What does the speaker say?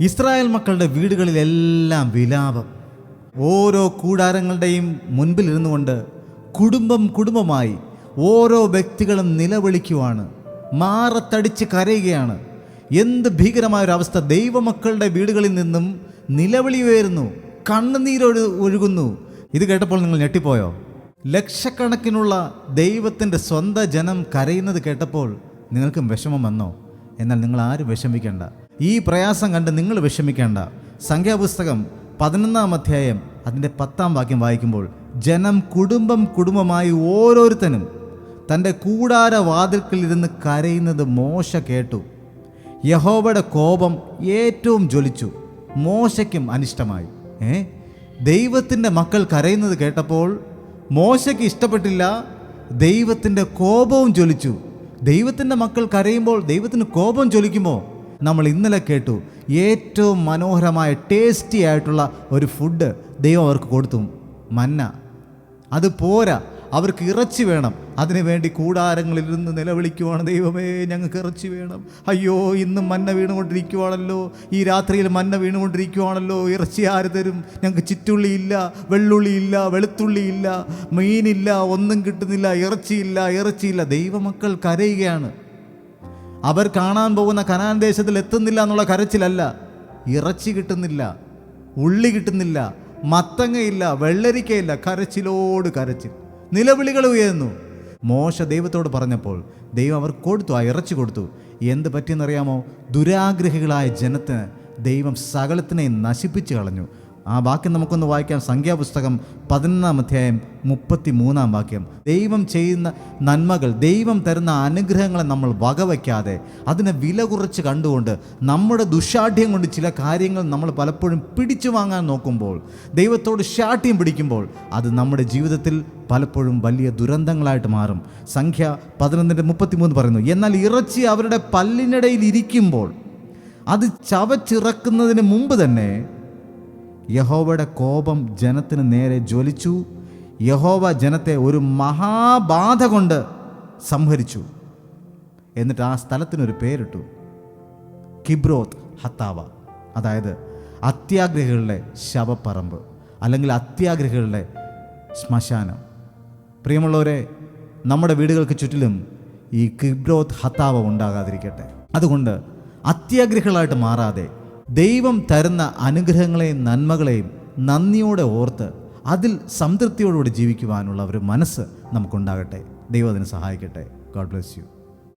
Israel മക്കളുടെ വീടുകളിലെല്ലാം വിലാപം. ഓരോ കൂടാരങ്ങളുടെയും മുൻപിലിരുന്നു കൊണ്ട് കുടുംബമായി ഓരോ വ്യക്തികളും നിലവിളിക്കുവാണ്, മാറത്തടിച്ച് കരയുകയാണ്. എന്ത് ഭീകരമായൊരവസ്ഥ! ദൈവമക്കളുടെ വീടുകളിൽ നിന്നും നിലവിളി ഉയരുന്നു, കണ്ണുനീരൊഴുകുന്നു. ഇത് കേട്ടപ്പോൾ നിങ്ങൾ ഞെട്ടിപ്പോയോ? ലക്ഷക്കണക്കിനുള്ള ദൈവത്തിൻ്റെ സ്വന്തം ജനം കരയുന്നത് കേട്ടപ്പോൾ നിങ്ങൾക്കും വിഷമം വന്നോ? എന്നാൽ നിങ്ങൾ ആരും വിഷമിക്കേണ്ട, ഈ പ്രയാസം കണ്ട് നിങ്ങൾ വിഷമിക്കേണ്ട. സംഖ്യാപുസ്തകം 11-ാം അധ്യായം അതിൻ്റെ 10-ാം വാക്യം വായിക്കുമ്പോൾ, ജനം കുടുംബമായി ഓരോരുത്തനും തൻ്റെ കൂടാരവാതിൽക്കലിരുന്ന് കരയുന്നത് മോശ കേട്ടു. യഹോവയുടെ കോപം ഏറ്റവും ജ്വലിച്ചു, മോശയ്ക്കും അനിഷ്ടമായി. ദൈവത്തിൻ്റെ മക്കൾ കരയുന്നത് കേട്ടപ്പോൾ മോശയ്ക്ക് ഇഷ്ടപ്പെട്ടില്ല, ദൈവത്തിൻ്റെ കോപവും ജ്വലിച്ചു. ദൈവത്തിൻ്റെ മക്കൾ കരയുമ്പോൾ ദൈവത്തിന് കോപം ജ്വലിക്കുമോ? നമ്മൾ ഇന്നലെ കേട്ടു, ഏറ്റവും മനോഹരമായ ടേസ്റ്റി ആയിട്ടുള്ള ഒരു ഫുഡ് ദൈവം അവർക്ക് കൊടുത്തു, മന്ന. അത് പോരാ, അവർക്ക് ഇറച്ചി വേണം. അതിനുവേണ്ടി കൂടാരങ്ങളിലിരുന്ന് നിലവിളിക്കുവാണ്, ദൈവമേ ഞങ്ങൾക്ക് ഇറച്ചി വേണം. അയ്യോ, ഇന്നും മന്ന വീണുകൊണ്ടിരിക്കുവാണല്ലോ, ഈ രാത്രിയിൽ മന്ന വീണുകൊണ്ടിരിക്കുവാണല്ലോ, ഇറച്ചി ആര് തരും? ഞങ്ങൾക്ക് ചിറ്റുള്ളിയില്ല, വെള്ളുള്ളിയില്ല, വെളുത്തുള്ളിയില്ല, മീനില്ല, ഒന്നും കിട്ടുന്നില്ല, ഇറച്ചിയില്ല. ദൈവമക്കൾ കരയുകയാണ്. അവർ കാണാൻ പോകുന്ന കനാൻ ദേശത്തിൽ എത്തുന്നില്ല എന്നുള്ള കരച്ചിലല്ല, ഇറച്ചി കിട്ടുന്നില്ല, ഉള്ളി കിട്ടുന്നില്ല, മത്തങ്ങയില്ല, വെള്ളരിക്കയില്ല, കരച്ചിലോട് കരച്ചിൽ, നിലവിളികൾ ഉയർന്നു. മോശ ദൈവത്തോട് പറഞ്ഞപ്പോൾ ദൈവം അവർ കൊടുത്തു, ആ ഇറച്ചി കൊടുത്തു. എന്ത് പറ്റിയെന്നറിയാമോ? ദുരാഗ്രഹികളായ ജനത്തിന് ദൈവം സകലത്തിനെയും നശിപ്പിച്ചു കളഞ്ഞു. ആ വാക്യം നമുക്കൊന്ന് വായിക്കാം. സംഖ്യാപുസ്തകം 11-ാം അധ്യായം 33-ാം വാക്യം. ദൈവം ചെയ്യുന്ന നന്മകൾ, ദൈവം തരുന്ന അനുഗ്രഹങ്ങളെ നമ്മൾ വകവയ്ക്കാതെ അതിനെ വില കുറച്ച് കണ്ടുകൊണ്ട് നമ്മുടെ ദുശാഠ്യം കൊണ്ട് ചില കാര്യങ്ങൾ നമ്മൾ പലപ്പോഴും പിടിച്ചു വാങ്ങാൻ നോക്കുമ്പോൾ, ദൈവത്തോട് ശാഠ്യം പിടിക്കുമ്പോൾ അത് നമ്മുടെ ജീവിതത്തിൽ പലപ്പോഴും വലിയ ദുരന്തങ്ങളായിട്ട് മാറും. സംഖ്യ 11:33 പറയുന്നു, എന്നാൽ ഇറച്ചി അവരുടെ പല്ലിനിടയിൽ ഇരിക്കുമ്പോൾ അത് ചവച്ചിറക്കുന്നതിന് മുമ്പ് തന്നെ യഹോവയുടെ കോപം ജനത്തിന് നേരെ ജ്വലിച്ചു. യഹോവ ജനത്തെ ഒരു മഹാബാധ കൊണ്ട് സംഹരിച്ചു. എന്നിട്ട് ആ സ്ഥലത്തിനൊരു പേരിട്ടു, കിബ്രോത്ത് ഹത്താവ. അതായത് അത്യാഗ്രഹികളുടെ ശവപ്പറമ്പ്, അല്ലെങ്കിൽ അത്യാഗ്രഹികളുടെ ശ്മശാനം. പ്രിയമുള്ളവരെ, നമ്മുടെ വീടുകൾക്ക് ചുറ്റിലും ഈ കിബ്രോത്ത് ഹത്താവ ഉണ്ടാകാതിരിക്കട്ടെ. അതുകൊണ്ട് അത്യാഗ്രഹികളായിട്ട് മാറാതെ ദൈവം തരുന്ന അനുഗ്രഹങ്ങളെയും നന്മകളെയും നന്ദിയോടെ ഓർത്ത് അതിൽ സംതൃപ്തിയോടുകൂടി ജീവിക്കുവാനുള്ള ഒരു മനസ്സ് നമുക്കുണ്ടാകട്ടെ. ദൈവം അതിന് സഹായിക്കട്ടെ. God bless you.